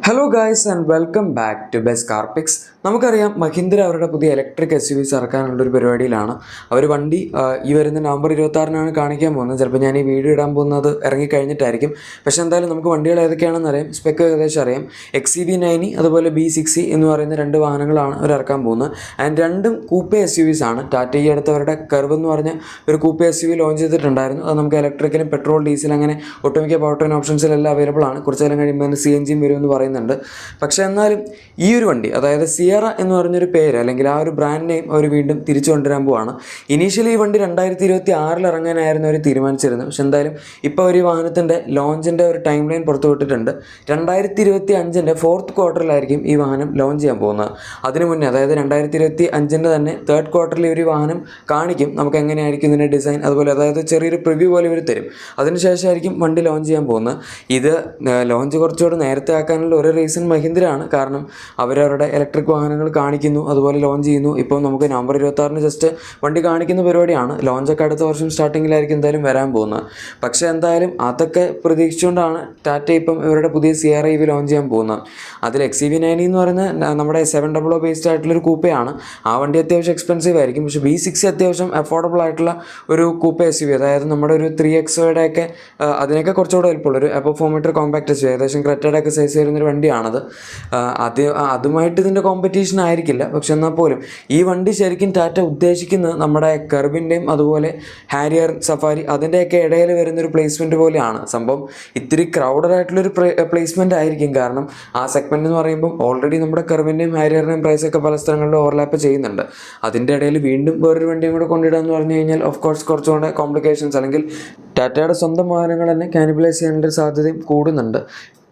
Hello guys and welcome back to best car picks. നമുക്കറിയാം മഹീന്ദ്ര അവരുടെ പുതിയ ഇലക്ട്രിക് SUVs ഇറക്കാനുള്ളൊരു പരിപാടിയിലാണ്. അവർ വണ്ടി ഈ വരുന്ന നവംബർ 26-നാണ് കാണിക്കാൻ പോകുന്നത്. ചിലപ്പോൾ ഞാൻ ഈ വീഡിയോ ഇടാൻ പോകുന്നത് ഇറങ്ങിക്കഴിഞ്ഞിട്ടായിരിക്കും. പക്ഷേ എന്തായാലും നമുക്ക് വണ്ടികൾ ഏതൊക്കെയാണെന്ന് അറിയാം, സ്പെക്ക് ഏകദേശം അറിയാം. XEV90 അതുപോലെ B60 എന്ന് പറയുന്ന രണ്ട് വാഹനങ്ങളാണ് അവർ ഇറക്കാൻ പോകുന്നത്. ആൻഡ് രണ്ടും കൂപ്പെ SUVs ആണ്. ടാറ്റ ഈ അടുത്ത് അവരുടെ കർവ് എന്ന് പറഞ്ഞ ഒരു കൂപ്പെ SUV ലോഞ്ച് ചെയ്തിട്ടുണ്ടായിരുന്നു. അത് നമുക്ക് ഇലക്ട്രിക്കലും പെട്രോൾ ഡീസൽ അങ്ങനെ ഒട്ടുമിക്ക പവർ ട്രെയിൻ ഓപ്ഷൻസിലെല്ലാം അവൈലബിൾ ആണ്. കുറച്ച് കാലം കഴിയുമ്പോൾ CNGയും വരുമെന്ന് പറയുന്നുണ്ട്. പക്ഷേ എന്നാലും ഈ ഒരു വണ്ടി, അതായത് സിയറ എന്ന് പറഞ്ഞൊരു പേര് അല്ലെങ്കിൽ ആ ഒരു ബ്രാൻഡ് നെയിം അവർ വീണ്ടും തിരിച്ചു കൊണ്ടുവരാൻ പോവാണ്. ഇനീഷ്യലി ഈ വണ്ടി 2026 ഇറങ്ങാനായിരുന്നു അവർ തീരുമാനിച്ചിരുന്നത്. പക്ഷെ എന്തായാലും ഇപ്പോൾ ഒരു വാഹനത്തിൻ്റെ ലോഞ്ചിൻ്റെ ഒരു ടൈം ലൈൻ പുറത്തുവിട്ടിട്ടുണ്ട്. 2025 4th ക്വാർട്ടറിലായിരിക്കും ഈ വാഹനം ലോഞ്ച് ചെയ്യാൻ പോകുന്നത്. അതിനു മുന്നേ, അതായത് 2025 തന്നെ 3rd ക്വാർട്ടറിൽ ഒരു വാഹനം കാണിക്കും. നമുക്ക് എങ്ങനെയായിരിക്കും ഇതിൻ്റെ ഡിസൈൻ, അതുപോലെ അതായത് ചെറിയൊരു പ്രിവ്യൂ പോലെ ഇവർ തരും. അതിനുശേഷമായിരിക്കും വണ്ടി ലോഞ്ച് ചെയ്യാൻ പോകുന്നത്. ഇത് ലോഞ്ച് കുറച്ചുകൂടെ നേരത്തെ ആക്കാനുള്ള ഒരു റീസൺ മഹീന്ദ്ര ആണ്. കാരണം അവരവരുടെ ഇലക്ട്രിക് വാഹനങ്ങൾ കാണിക്കുന്നു, അതുപോലെ ലോഞ്ച് ചെയ്യുന്നു. ഇപ്പോൾ നമുക്ക് നവംബർ 26-ന് ജസ്റ്റ് വണ്ടി കാണിക്കുന്ന പരിപാടിയാണ്. ലോഞ്ചൊക്കെ അടുത്ത വർഷം സ്റ്റാർട്ടിങ്ങിലായിരിക്കും എന്തായാലും വരാൻ പോകുന്നത്. പക്ഷേ എന്തായാലും അതൊക്കെ പ്രതീക്ഷിച്ചുകൊണ്ടാണ് ടാറ്റ ഇപ്പം ഇവരുടെ പുതിയ CR-EV ലോഞ്ച് ചെയ്യാൻ പോകുന്നത്. അതിൽ XEV90 എന്ന് പറയുന്ന നമ്മുടെ 700 ബേസ്ഡ് ആയിട്ടുള്ളൊരു കൂപ്പയാണ്. ആ വണ്ടി അത്യാവശ്യം എക്സ്പെൻസീവ് ആയിരിക്കും. പക്ഷേ B60 അത്യാവശ്യം അഫോർഡബിൾ ആയിട്ടുള്ള ഒരു കൂപ്പെ SUV, അതായത് നമ്മുടെ ഒരു 3XOയുടെ ഒക്കെ അതിനൊക്കെ കുറച്ചുകൂടെ എളുപ്പമുള്ളൊരു അപ്പോൾ 4 മീറ്റർ കോമ്പാക്ട് SUV, ഏകദേശം ക്രെറ്റയുടെ ഒക്കെ സൈസ് വരുന്നൊരു വണ്ടിയാണത്. അതുമായിട്ട് ഇതിൻ്റെ കോമ്പറ്റീഷൻ ആയിരിക്കില്ല. പക്ഷെ എന്നാൽ പോലും ഈ വണ്ടി ശരിക്കും ടാറ്റ ഉദ്ദേശിക്കുന്നത് നമ്മുടെ കർവിൻ്റെയും അതുപോലെ ഹാരിയർ സഫാരി അതിൻ്റെയൊക്കെ ഇടയിൽ വരുന്നൊരു പ്ലേസ്മെൻറ്റ് പോലെയാണ്. സംഭവം ഇത്തിരി ക്രൗഡഡ് ആയിട്ടുള്ളൊരു പ്ലേസ്മെൻ്റ് ആയിരിക്കും. കാരണം ആ സെഗ്മെൻറ്റ് എന്ന് പറയുമ്പോൾ ഓൾറെഡി നമ്മുടെ കർവിൻ്റെയും ഹാരിയറിൻ്റെയും പ്രൈസൊക്കെ പല സ്ഥലങ്ങളിലും ഓവർലാപ്പ് ചെയ്യുന്നുണ്ട്. അതിൻ്റെ ഇടയിൽ വീണ്ടും വേറൊരു വണ്ടിയും കൂടെ കൊണ്ടിടുക എന്ന് പറഞ്ഞു കഴിഞ്ഞാൽ ഓഫ് കോഴ്സ് കുറച്ചുകൂടെ കോംപ്ലിക്കേഷൻസ്, അല്ലെങ്കിൽ ടാറ്റയുടെ സ്വന്തം വാഹനങ്ങൾ തന്നെ കാനിബലൈസ് ചെയ്യാനുള്ള സാധ്യതയും കൂടുന്നുണ്ട്.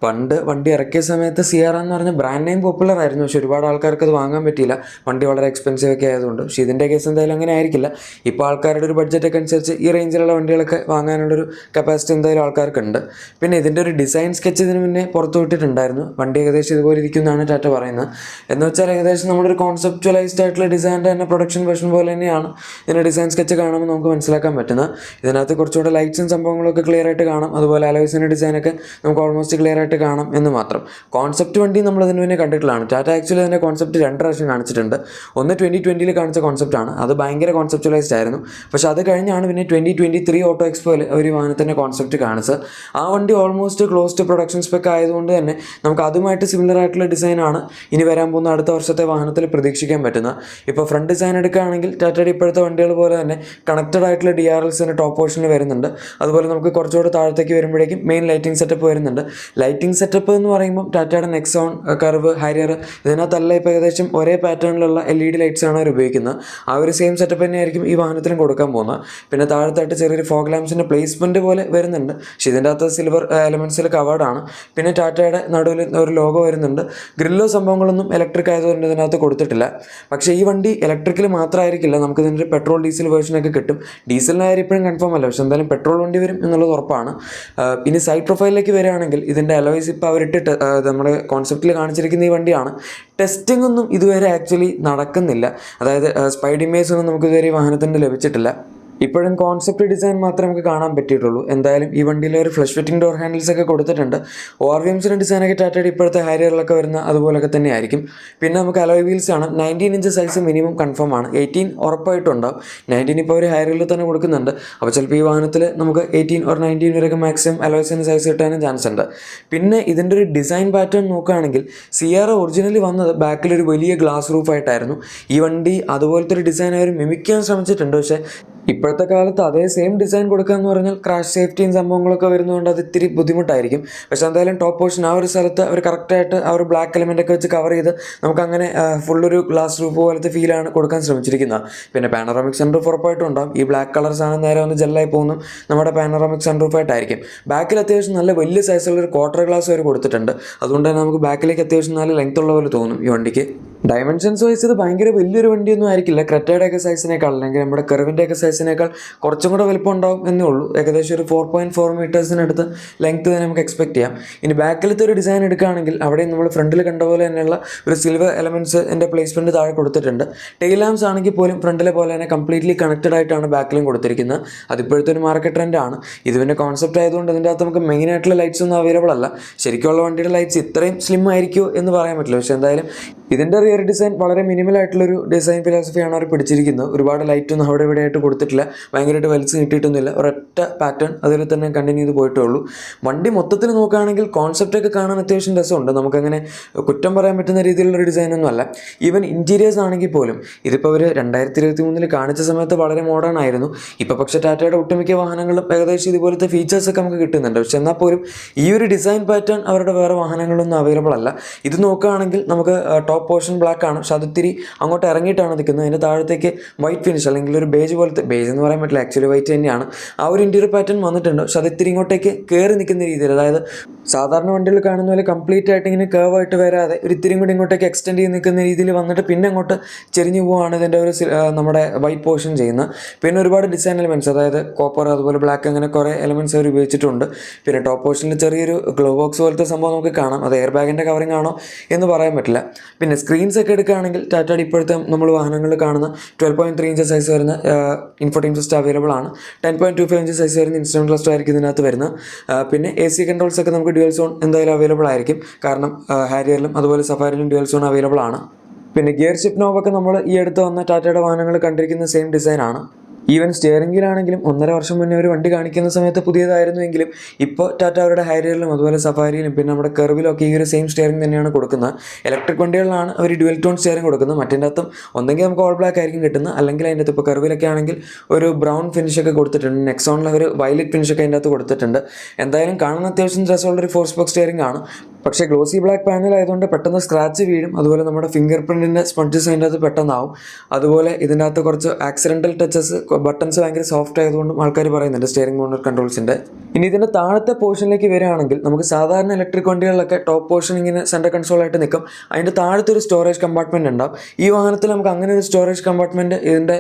പണ്ട് വണ്ടി ഇറക്കിയ സമയത്ത് സിയറ എന്ന് പറഞ്ഞ ബ്രാൻഡ് നെയിം പോപ്പുലർ ആയിരുന്നു. പക്ഷേ ഒരുപാട് ആൾക്കാർക്ക് അത് വാങ്ങാൻ പറ്റിയില്ല, വണ്ടി വളരെ എക്സ്പെൻസീവ് ഒക്കെ ആയതുകൊണ്ട്. പക്ഷേ ഇതിൻ്റെ കേസ് എന്തായാലും അങ്ങനെ ആയിരിക്കില്ല. ഇപ്പോൾ ആൾക്കാരുടെ ഒരു ബഡ്ജറ്റൊക്കെ അനുസരിച്ച് ഈ റേഞ്ചിലുള്ള വണ്ടികളൊക്കെ വാങ്ങാനുള്ളൊരു കപ്പാസിറ്റി എന്തായാലും ആൾക്കാർക്കുണ്ട്. പിന്നെ ഇതിൻ്റെ ഒരു ഡിസൈൻ സ്കെച്ച് ഇതിന് മുന്നേ പുറത്തു വിട്ടിട്ടുണ്ടായിരുന്നു. വണ്ടി ഏകദേശം ഇതുപോലെ ഇരിക്കുന്നതാണ് ടാറ്റ പറയുന്നത്. എന്ന് വെച്ചാൽ ഏകദേശം നമ്മുടെ ഒരു കോൺസെപ്ച്വലൈസ്ഡ് ആയിട്ടുള്ള ഡിസൈൻ്റെ തന്നെ പ്രൊഡക്ഷൻ വേർഷൻ പോലെ തന്നെയാണ് ഇതിൻ്റെ ഡിസൈൻ സ്കെച്ച് കാണുമ്പോൾ നമുക്ക് മനസ്സിലാക്കാൻ പറ്റുന്നത്. ഇതിനകത്ത് കുറച്ചുകൂടെ ലൈറ്റ്സും സംഭവങ്ങളൊക്കെ ക്ലിയർ ആയിട്ട് കാണാം. അതുപോലെ അലോയ്സിൻ്റെ ഡിസൈനൊക്കെ നമുക്ക് ഓൾമോസ്റ്റ് ക്ലിയർ ആയിട്ട് കാണാം എന്ന് മാത്രം. കോൺസെപ്റ്റ് വണ്ടി നമ്മൾ ഇതിന് മുന്നേ കണ്ടിട്ടുള്ളതാണ്. ടാറ്റ ആക്ച്വലി അതിൻ്റെ കോൺസെപ്റ്റ് 2 പ്രാവശ്യം കാണിച്ചിട്ടുണ്ട്. ഒന്ന് 2020 കാണിച്ച കോൺസെപ്റ്റാണ്, അത് ഭയങ്കര കോൺസെപ്ച്വലൈസ്ഡ് ആയിരുന്നു. പക്ഷേ അത് കഴിഞ്ഞാണ് പിന്നെ 2023 ഓട്ടോ എക്സ്പോയിൽ ഒരു വാഹനത്തിൻ്റെ കോൺസെപ്റ്റ് കാണിച്ചത്. ആ വണ്ടി almost close to production spec ആയതുകൊണ്ട് തന്നെ നമുക്ക് അതുമായിട്ട് സിമിലർ ആയിട്ടുള്ള ഡിസൈനാണ് ഇനി വരാൻ പോകുന്ന അടുത്ത വർഷത്തെ വാഹനത്തിൽ പ്രതീക്ഷിക്കാൻ പറ്റുന്നത്. ഇപ്പോൾ ഫ്രണ്ട് ഡിസൈൻ എടുക്കുകയാണെങ്കിൽ ടാറ്റയുടെ ഇപ്പോഴത്തെ വണ്ടികൾ പോലെ തന്നെ കണക്റ്റഡ് ആയിട്ടുള്ള DRLസിൻ്റെ ടോപ്പ് പോർഷനിൽ വരുന്നുണ്ട്. അതുപോലെ നമുക്ക് കുറച്ചുകൂടെ താഴത്തേക്ക് വരുമ്പോഴേക്കും മെയിൻ ലൈറ്റിംഗ് സെറ്റപ്പ് വരുന്നുണ്ട്. ലൈറ്റിംഗ് സെറ്റപ്പ് എന്ന് പറയുമ്പോൾ ടാറ്റയുടെ നെക്സോൺ, കർവ്, ഹാരിയർ ഇതിനകത്തല്ല ഇപ്പോൾ ഏകദേശം ഒരേ പാറ്റേണിലുള്ള LED ലൈറ്റ്സാണ് അവർ ഉപയോഗിക്കുന്നത്. ആ ഒരു സെയിം സെറ്റപ്പ് തന്നെയായിരിക്കും ഈ വാഹനത്തിനും കൊടുക്കാൻ പോകുന്നത്. പിന്നെ താഴത്തായിട്ട് ചെറിയൊരു ഫോഗ് ലാംപ്സിൻ്റെ പ്ലേസ്മെൻറ്റ് പോലെ വരുന്നുണ്ട്. പക്ഷേ ഇതിൻ്റെ അകത്ത് സിൽവർ എലമെൻറ്റ്സിൽ കവേർഡാണ്. പിന്നെ ടാറ്റയുടെ നടുവിൽ ഒരു ലോഗോ വരുന്നുണ്ട്. ഗ്രില്ലോ സംഭവങ്ങളൊന്നും ഇലക്ട്രിക് ആയതുകൊണ്ട് ഇതിനകത്ത് കൊടുത്തിട്ടില്ല. പക്ഷേ ഈ വണ്ടി ഇലക്ട്രിക്കൽ മാത്രമായിരിക്കില്ല, നമുക്ക് ഇതിൻ്റെ പെട്രോൾ ഡീസൽ വേർഷനൊക്കെ കിട്ടും. ഡീസലിൻ്റെ കാര്യം ഇപ്പോഴും കൺഫേം അല്ല, പക്ഷേ എന്തായാലും പെട്രോൾ വണ്ടി വരും എന്നുള്ളത് ഉറപ്പാണ്. ഇനി സൈഡ് പ്രൊഫൈലിലേക്ക് വരികയാണെങ്കിൽ ഇതിൻ്റെ അലോയ്സ് ഇപ്പോൾ അവരിട്ട് നമ്മുടെ കോൺസെപ്റ്റിൽ കാണിച്ചിരിക്കുന്ന ഈ വണ്ടിയാണ്. ടെസ്റ്റിംഗ് ഒന്നും ഇതുവരെ ആക്ച്വലി നടക്കുന്നില്ല. അതായത് സ്പൈഡ് ഇമേജ് ഒന്നും നമുക്ക് ഇതുവരെ ഈ വാഹനത്തിൻ്റെ ലഭിച്ചിട്ടില്ല. ഇപ്പോഴും കോൺസെപ്റ്റ് ഡിസൈൻ മാത്രമേ നമുക്ക് കാണാൻ പറ്റിയിട്ടുള്ളൂ. എന്തായാലും ഈ വണ്ടിയിൽ ഒരു ഫ്ലഷ് ഫിറ്റിംഗ് ഡോർ ഹാൻഡിൽസ് ഒക്കെ കൊടുത്തിട്ടുണ്ട്. ORVMസിൻ്റെ ഡിസൈനൊക്കെ ടാറ്റയുടെ ഇപ്പോഴത്തെ ഹാരിയറിലൊക്കെ വരുന്ന അതുപോലൊക്കെ തന്നെ ആയിരിക്കും. പിന്നെ നമുക്ക് അലോയ് വീൽസ് ആണ്. 19 ഇഞ്ച് സൈസ് മിനിമം കൺഫേം ആണ്. 18 ഉറപ്പായിട്ടുണ്ടാവും. 19 ഇപ്പോൾ ഒരു ഹാരിയറിൽ തന്നെ കൊടുക്കുന്നുണ്ട്. അപ്പോൾ ചിലപ്പോൾ ഈ വാഹനത്തിൽ നമുക്ക് 18 or 19 വരെയൊക്കെ മാക്സിമം അലോയ്സിൻ്റെ സൈസ് കിട്ടാനും ചാൻസ് ഉണ്ട്. പിന്നെ ഇതിൻ്റെ ഒരു ഡിസൈൻ പാറ്റേൺ നോക്കുകയാണെങ്കിൽ സിയറ ഒറിജിനലി വന്നത് ബാക്കിലൊരു വലിയ ഗ്ലാസ് റൂഫായിട്ടായിരുന്നു. ഈ വണ്ടി അതുപോലത്തെ ഒരു ഡിസൈൻ അവർ മിമിക്കാൻ ശ്രമിച്ചിട്ടുണ്ട്. പക്ഷേ ഇപ്പോഴത്തെ കാലത്ത് അതേ സെയിം ഡിസൈൻ കൊടുക്കുക എന്ന് പറഞ്ഞാൽ ക്രാഷ് സേഫ്റ്റിയും സംഭവങ്ങളൊക്കെ വരുന്നതുകൊണ്ട് അത് ഇത്തിരി ബുദ്ധിമുട്ടായിരിക്കും. പക്ഷേ എന്തായാലും ടോപ്പ് പോർഷൻ ആ ഒരു സ്ഥലത്ത് അവർ കറക്റ്റായിട്ട് ആ ഒരു ബ്ലാക്ക് എലമെൻ്റൊക്കെ വെച്ച് കവർ ചെയ്ത് നമുക്കങ്ങനെ ഫുള്ളൊരു ഗ്ലാസ് റൂഫ് പോലത്തെ ഫീലാണ് കൊടുക്കാൻ ശ്രമിച്ചിരിക്കുന്നത്. പിന്നെ പാനറോമിക് സൺറൂഫ് ഉറപ്പായിട്ടും ഉണ്ടാകും. ഈ ബ്ലാക്ക് കളർസാണ് നേരെ ഒന്ന് ജെല്ലായി പോകുന്നു നമ്മുടെ പാനറോമിക് സൺറൂഫായിട്ടായിരിക്കും. ബാക്കിൽ അത്യാവശ്യം നല്ല വലിയ സൈസുള്ളൊരു ക്വാർട്ടർ ഗ്ലാസ് അവർ കൊടുത്തിട്ടുണ്ട്. അതുകൊണ്ട് തന്നെ നമുക്ക് ബാക്കിലേക്ക് അത്യാവശ്യം നല്ല ലെങ്ത് ഉള്ള പോലെ തോന്നും ഈ വണ്ടിക്ക്. ഡയമെൻഷൻസ് വൈസ് ഇത് ഭയങ്കര വലിയൊരു വണ്ടിയൊന്നും ആയിരിക്കില്ല. ക്രെറ്റയുടെയൊക്കെ സൈസിനേക്കാൾ അല്ലെങ്കിൽ നമ്മുടെ കെർവിൻ്റെയൊക്കെ സൈസിനേക്കാൾ കുറച്ചും കൂടെ വലിപ്പം ഉണ്ടാവും എന്നേ ഉള്ളൂ. ഏകദേശം ഒരു 4.4 മീറ്റേഴ്സിനടുത്ത് ലെങ്ത് തന്നെ നമുക്ക് എക്സ്പെക്ട് ചെയ്യാം. ഇനി ബാക്കിലത്തെ ഒരു ഡിസൈൻ എടുക്കുകയാണെങ്കിൽ അവിടെ നമ്മൾ ഫ്രണ്ടിൽ കണ്ട പോലെ തന്നെയുള്ള ഒരു സിൽവർ എലമെൻറ്റ്സ് എൻ്റെ പ്ലേസ്മെൻറ്റ് താഴെ കൊടുത്തിട്ടുണ്ട്. ടെയിൽ ലാംപ്സ് ആണെങ്കിൽ പോലും ഫ്രണ്ടിലെ പോലെ തന്നെ കംപ്ലീറ്റ്ലി കണക്റ്റഡ് ആയിട്ടാണ് ബാക്കിലും കൊടുത്തിരിക്കുന്നത്. അതിപ്പോഴത്തെ ഒരു മാർക്കറ്റ് ട്രെൻഡാണ്. ഇത് പിന്നെ കോൺസെപ്റ്റ് ആയതുകൊണ്ട് ഇതിൻ്റെ അകത്ത് നമുക്ക് മെയിൻ ആയിട്ടുള്ള ലൈറ്റ്സ് ഒന്നും അവൈലബിൾ അല്ല. ശരിക്കുള്ള വണ്ടിയുടെ ലൈറ്റ്സ് ഇത്രയും സ്ലിം ആയിരിക്കുമോ എന്ന് പറയാൻ പറ്റില്ല. പക്ഷേ എന്തായാലും ഇതിൻ്റെ റിയർ ഡിസൈൻ വളരെ മിനിമൽ ആയിട്ടുള്ളൊരു ഡിസൈൻ ഫിലോസഫിയാണ് അവർ പിടിച്ചിരിക്കുന്നത്. ഒരുപാട് ലൈറ്റൊന്നും അവിടെ ഇവിടെ ആയിട്ട് കൊടുത്തിട്ടില്ല, ഭയങ്കരമായിട്ട് വലിച്ച് കിട്ടിയിട്ടൊന്നുമില്ല. ഒരൊറ്റ പാറ്റേൺ അതിൽ തന്നെ കണ്ടിന്യൂ ചെയ്ത് പോയിട്ടേ ഉള്ളൂ. വണ്ടി മൊത്തത്തിൽ നോക്കുകയാണെങ്കിൽ കോൺസെപ്റ്റൊക്കെ കാണാൻ അത്യാവശ്യം രസമുണ്ട്. നമുക്കങ്ങനെ കുറ്റം പറയാൻ പറ്റുന്ന രീതിയിലുള്ളൊരു ഡിസൈനൊന്നും അല്ല. ഈവൻ ഇൻറ്റീരിയേഴ്സ് ആണെങ്കിൽ പോലും ഇതിപ്പോൾ അവർ 2023 കാണിച്ച സമയത്ത് വളരെ മോഡേൺ ആയിരുന്നു. ഇപ്പോൾ പക്ഷേ ടാറ്റയുടെ ഒട്ടുമിക്ക വാഹനങ്ങളും ഏകദേശം ഇതുപോലത്തെ ഫീച്ചേഴ്സൊക്കെ നമുക്ക് കിട്ടുന്നുണ്ട്. പക്ഷെ എന്നാൽ പോലും ഈ ഒരു ഡിസൈൻ പാറ്റേൺ അവരുടെ വേറെ വാഹനങ്ങളൊന്നും അവൈലബിൾ അല്ല. ഇത് നോക്കുകയാണെങ്കിൽ നമുക്ക് ടോപ്പ് പോർഷൻ ബ്ലാക്ക് ആണ്, പക്ഷെ അതിത്തിരി അങ്ങോട്ട് ഇറങ്ങിയിട്ടാണ് നിൽക്കുന്നത്. അതിൻ്റെ താഴത്തേക്ക് വൈറ്റ് ഫിനിഷ് അല്ലെങ്കിൽ ഒരു ബേജ് പോലത്തെ, ബേജ് എന്ന് പറയാൻ പറ്റില്ല, ആക്ച്വലി വൈറ്റ് തന്നെയാണ്. ആ ഒരു ഇൻറ്റീരിയർ പാറ്റേൺ വന്നിട്ടുണ്ട്. പക്ഷെ അതിത്തിരി ഇങ്ങോട്ടേക്ക് കയറി നിൽക്കുന്ന രീതിയിൽ, അതായത് സാധാരണ വണ്ടികൾ കാണുന്ന പോലെ കംപ്ലീറ്റ് ആയിട്ട് ഇങ്ങനെ കേർവ് ആയിട്ട് വരാതെ ഒരു ഇത്തിരി കൂടി ഇങ്ങോട്ടേക്ക് എക്സ്റ്റെൻഡ് ചെയ്ത് നിൽക്കുന്ന രീതിയിൽ വന്നിട്ട് പിന്നെ അങ്ങോട്ട് ചെരിഞ്ഞു പോവുകയാണ് ഇതിൻ്റെ ഒരു നമ്മുടെ വൈറ്റ് പോർഷൻ ചെയ്യുന്നത്. പിന്നെ ഒരുപാട് ഡിസൈൻ എലമെൻറ്റ്സ്, അതായത് കോപ്പർ അതുപോലെ ബ്ലാക്ക് അങ്ങനെ കുറേ എലമെൻറ്റ്സ് അവർ ഉപയോഗിച്ചിട്ടുണ്ട്. പിന്നെ ടോപ്പ് പോർഷനിൽ ചെറിയൊരു ഗ്ലോ ബോക്സ് പോലത്തെ സംഭവം നമുക്ക് കാണാം. അത് എയർ ബാഗിൻ്റെ കവറിങ് ആണോ എന്ന് പറയാൻ പറ്റില്ല. പിന്നെ സ്ക്രീൻസ് ഒക്കെ എടുക്കുകയാണെങ്കിൽ ടാറ്റയുടെ ഇപ്പോഴത്തെ നമ്മൾ വാഹനങ്ങളിൽ കാണുന്ന 12.3 ഇഞ്ച് സൈസ് വരുന്ന ഇൻഫോർടൈൻമെൻറ്റ് സിസ്റ്റം അവൈലബിൾ ആണ്. 10.25 ഇഞ്ച് സൈസ് വരുന്ന ഇൻസ്ട്രുമെൻറ്റ് ക്ലസ്റ്റർ ആയിരിക്കും ഇതിനകത്ത് വരുന്നത്. പിന്നെ AC കൺട്രോൾസ് ഒക്കെ നമുക്ക് ഡ്യുവൽ സോൺ എന്തായാലും അവൈലബിൾ ആയിരിക്കും, കാരണം ഹാരിയറിലും അതുപോലെ സഫാരിയിലും ഡ്യുവൽ സോൺ അവൈലബിൾ ആണ്. പിന്നെ ഗിയർ ഷിഫ്റ്റ് നോബൊക്കെ നമ്മൾ ഈ അടുത്ത് വന്ന ടാറ്റയുടെ വാഹനങ്ങൾ കണ്ടിരിക്കുന്ന സെയിം ഡിസൈനാണ്. ഈവൻ സ്റ്റിയറിംഗ് വീലാണെങ്കിലും 1.5 വർഷം മുന്നേ ഒരു വണ്ടി കാണിക്കുന്ന സമയത്ത് പുതിയതായിരുന്നുവെങ്കിലും ഇപ്പോൾ ടാറ്റ അവരുടെ ഹൈരിയറിലും അതുപോലെ സഫാരിയിലും പിന്നെ നമ്മുടെ കെർവിലൊക്കെ ഈ ഒരു സെയിം സ്റ്റിയറിംഗ് തന്നെയാണ് കൊടുക്കുന്നത്. ഇലക്ട്രിക് വണ്ടികളിലാണ് അവർ ഡ്യുവൽ ടോൺ സ്റ്റിയറിംഗ് കൊടുക്കുന്നത്. മറ്റേൻ്റെ അകത്തും ഒന്നെങ്കിൽ നമുക്ക് ഓൾ ബ്ലാക്ക് ആയിരിക്കും കിട്ടുന്നത്, അല്ലെങ്കിൽ അതിൻ്റെ അകത്ത് ഇപ്പോൾ കെർവിലൊക്കെ ആണെങ്കിൽ ഒരു ബ്രൗൺ ഫിനിഷൊക്കെ കൊടുത്തിട്ടുണ്ട്. നെക്സോണിൽ ഒരു വയലറ്റ് ഫിനിഷൊക്കെ അതിൻ്റെ അകത്ത് കൊടുത്തിട്ടുണ്ട്. എന്തായാലും കാണാൻ അത്യാവശ്യം രസമുള്ളൊരു 4 സ്പോക്ക് സ്റ്റിയറിംഗ് ആണ്. പക്ഷേ ഗ്ലോസി ബ്ലാക്ക് പാനൽ ആയതുകൊണ്ട് പെട്ടെന്ന് സ്ക്രാച്ച് വീഴും. അതുപോലെ നമ്മുടെ ഫിംഗർ പ്രിൻറ്റിൻ്റെ സ്പഞ്ചസ് അതിൻ്റെ അകത്ത് പെട്ടെന്നാവും. അതുപോലെ ഇതിൻ്റെ അകത്ത് കുറച്ച് ആക്സിഡൻ്റൽ ടച്ചസ്, ബട്ടൺസ് ഭയങ്കര സോഫ്റ്റ് ആയതുകൊണ്ടും ആൾക്കാർ പറയുന്നുണ്ട് സ്റ്റിയറിംഗ് മോണർ കൺട്രോൾസിൻ്റെ. ഇനി ഇതിൻ്റെ താഴത്തെ പോർഷനിലേക്ക് വരികയാണെങ്കിൽ നമുക്ക് സാധാരണ ഇലക്ട്രിക് വണ്ടികളിലൊക്കെ ടോപ്പ് പോർഷൻ ഇങ്ങനെ സെൻറ്റർ കൺസോളായിട്ട് നിൽക്കും. അതിൻ്റെ താഴത്തെ ഒരു സ്റ്റോറേജ് കമ്പാർട്ട്മെൻറ്റ് ഉണ്ടാവും. ഈ വാഹനത്തിൽ നമുക്ക് അങ്ങനെ ഒരു സ്റ്റോറേജ് കമ്പാർട്ട്മെൻറ്റ് ഇതിൻ്റെ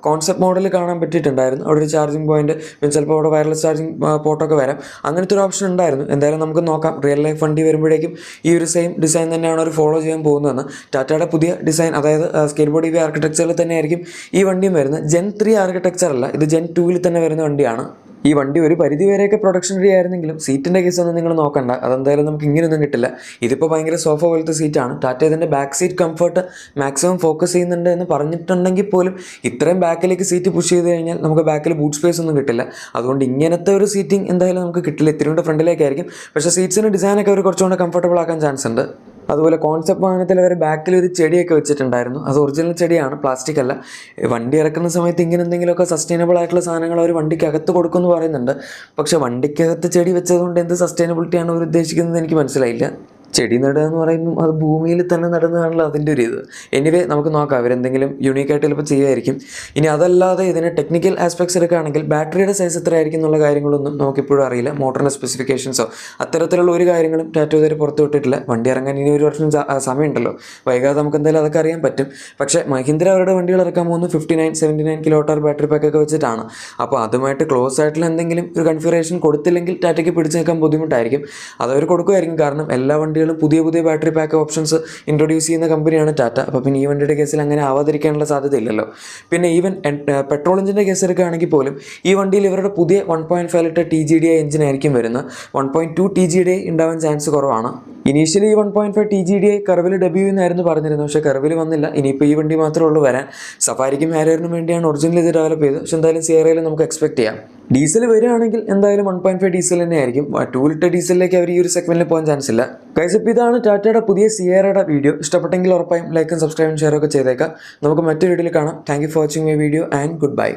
കോൺസെപ്റ്റ് മോഡലിൽ കാണാൻ പറ്റിയിട്ടുണ്ടായിരുന്നു. അവിടെ ഒരു ചാർജിങ് പോയിൻറ്റ്, പിന്നെ ചിലപ്പോൾ അവിടെ വയർലെസ് ചാർജിങ് പോർട്ടൊക്കെ വരാം. അങ്ങനത്തെ ഒരു ഓപ്ഷൻ ഉണ്ടായിരുന്നു. എന്തായാലും നമുക്ക് നോക്കാം. റിയൽ ലൈഫ് വണ്ടി വരുമ്പോഴേക്കും ഈ ഒരു സെയിം ഡിസൈൻ തന്നെയാണ് അവർ ഫോളോ ചെയ്യാൻ പോകുന്നതെന്ന്. ടാറ്റയുടെ പുതിയ ഡിസൈൻ, അതായത് സ്കെയിൽ ബോഡി വി ആർക്കിടെക്ചറിൽ തന്നെയായിരിക്കും ഈ വണ്ടിയും വരുന്നത്. Gen 3 ആർക്കിടെക്ചർ അല്ല, ഇത് Gen 2 തന്നെ വരുന്ന വണ്ടിയാണ്. ഈ വണ്ടി ഒരു പരിധി വരെയൊക്കെ പ്രൊഡക്ഷൻ റെഡി ആയിരുന്നെങ്കിലും സീറ്റിൻ്റെ കേസൊന്നും നിങ്ങൾ നോക്കണ്ട. അതെന്തായാലും നമുക്ക് ഇങ്ങനെയൊന്നും കിട്ടില്ല. ഇതിപ്പോൾ ഭയങ്കര സോഫ പോലത്തെ സീറ്റാണ്. ടാറ്റ ഇതിൻ്റെ back seat comfort maximum focus ചെയ്യുന്നുണ്ട് എന്ന് പറഞ്ഞിട്ടുണ്ടെങ്കിൽ പോലും ഇത്രയും ബാക്കിലേക്ക് സീറ്റ് പുഷ് ചെയ്ത് കഴിഞ്ഞാൽ നമുക്ക് ബാക്കിൽ ബൂട്ട് സ്പേസ് ഒന്നും കിട്ടില്ല. അതുകൊണ്ട് ഇങ്ങനത്തെ ഒരു സീറ്റിംഗ് എന്തായാലും നമുക്ക് കിട്ടില്ല. ഇത്തിരി കൊണ്ട് ഫ്രണ്ടിലേക്കായിരിക്കും. പക്ഷേ സീറ്റ്സിൻ്റെ ഡിസൈനൊക്കെ അവർ കുറച്ചുകൂടെ കംഫർട്ടബിൾ ആക്കാൻ ചാൻസ് ഉണ്ട്. അതുപോലെ കോൺസെപ്റ്റ് വാഹനത്തിൽ അവർ ബാക്കിൽ ഒരു ചെടിയൊക്കെ വെച്ചിട്ടുണ്ടായിരുന്നു. അത് ഒറിജിനൽ ചെടിയാണ്, പ്ലാസ്റ്റിക് അല്ല. വണ്ടി ഇറക്കുന്ന സമയത്ത് ഇങ്ങനെ എന്തെങ്കിലുമൊക്കെ സസ്റ്റൈനബിൾ ആയിട്ടുള്ള സാധനങ്ങൾ അവർ വണ്ടിക്കകത്ത് കൊടുക്കുമെന്ന് പറയുന്നുണ്ട്. പക്ഷേ വണ്ടിക്കകത്ത് ചെടി വെച്ചതുകൊണ്ട് എന്ത് സസ്റ്റൈനബിലിറ്റിയാണ് അവർ ഉദ്ദേശിക്കുന്നത് എനിക്ക് മനസ്സിലായില്ല. ചെടി നടുക എന്ന് പറയുമ്പോൾ അത് ഭൂമിയിൽ തന്നെ നടുന്നതാണല്ലോ അതിൻ്റെ ഒരു ഇത്. എനിവേ നമുക്ക് നോക്കാം, അവരെന്തെങ്കിലും യൂണീക്കായിട്ട് ചിലപ്പോൾ ചെയ്യുമായിരിക്കും. ഇനി അതല്ലാതെ ഇതിന് ടെക്നിക്കൽ ആസ്പെക്ട്സ് എടുക്കുകയാണെങ്കിൽ ബാറ്ററിയുടെ സൈസ് എത്രയായിരിക്കും എന്നുള്ള കാര്യങ്ങളൊന്നും നമുക്കിപ്പോഴും അറിയില്ല. മോട്ടറിൻ്റെ സ്പെസിഫിക്കേഷൻസോ അത്തരത്തിലുള്ള ഒരു കാര്യങ്ങളും ടാറ്റ ഇതുവരെ പുറത്തു വിട്ടിട്ടില്ല. വണ്ടി ഇറങ്ങാൻ ഇനി 1 വർഷം സമയമുണ്ടല്ലോ, വൈകാതെ നമുക്ക് എന്തായാലും അതൊക്കെ അറിയാൻ പറ്റും. പക്ഷേ മഹീന്ദ്ര അവരുടെ വണ്ടികൾ ഇറക്കാൻ പോകുന്നത് 59-79 kWh ബാറ്ററി പാക്കൊക്കെ വെച്ചിട്ടാണ്. അപ്പോൾ അതുമായിട്ട് ക്ലോസ് ആയിട്ടുള്ള എന്തെങ്കിലും ഒരു കൺഫിഗറേഷൻ കൊടുത്തില്ലെങ്കിൽ ടാറ്റയ്ക്ക് പിടിച്ചു നിൽക്കാൻ ബുദ്ധിമുട്ടായിരിക്കും. അതവർ കൊടുക്കുമായിരിക്കും, കാരണം എല്ലാ വണ്ടികളും പുതിയ പുതിയ ബാറ്ററി പാക്ക് ഓപ്ഷൻസ് ഇൻട്രൊഡ്യൂസ് ചെയ്യുന്ന കമ്പനിയാണ് ടാറ്റ. അപ്പോൾ പിന്നെ ഈ വണ്ടിയുടെ കേസിൽ അങ്ങനെ ആവാതിരിക്കാനുള്ള സാധ്യതയില്ലല്ലോ. പിന്നെ ഈവൻ പെട്രോൾ എഞ്ചിൻ്റെ കേസ് എടുക്കുകയാണെങ്കിൽ പോലും ഈ വണ്ടിയിൽ ഇവരുടെ പുതിയ 1.5 ലിറ്റർ TGDI എഞ്ചിനായിരിക്കും വരുന്നത്. 1.2 TGDI ഉണ്ടാവാൻ ചാൻസ് കുറവാണ്. ഇനീഷ്യലി ഈ 1.5 TGDI കർവിൽ ഡെബ്യൂ എന്നായിരുന്നു പറഞ്ഞിരുന്നത്, പക്ഷേ കർവിൽ വന്നില്ല. ഇനിയിപ്പോൾ ഈ വണ്ടി മാത്രമേ ഉള്ളൂ വരാൻ. സഫാരിക്കും ഹാരിയറിനും വേണ്ടിയാണ് ഒറിജിനൽ ഇത് ഡെവലപ്പ് ചെയ്തത്. പക്ഷേ എന്തായാലും സിയറയിൽ നമുക്ക് എക്സ്പെക്ട് ചെയ്യാം. ഡീസൽ വരികയാണെങ്കിൽ എന്തായാലും 1.5 ഡീസൽ തന്നെ ആയിരിക്കും. 2 ലിറ്റർ ഡീസലിലേക്ക് അവർ ഈ ഒരു സെഗ്മെന്റിൽ പോകാൻ ചാൻസ് ഇല്ല. ഗൈസ്, ഇപ്പോൾ ഇതാണ് ടാറ്റയുടെ പുതിയ സിയറയുടെ വീഡിയോ. ഇഷ്ടപ്പെട്ടെങ്കിൽ ഉറപ്പായും ലൈക്കും സബ്സ്ക്രൈബും ഷെയറും ഒക്കെ ചെയ്തേക്കാം. നമുക്ക് മറ്റൊരു വീഡിയോയിൽ കാണാം. Thank you for watching my video and good bye.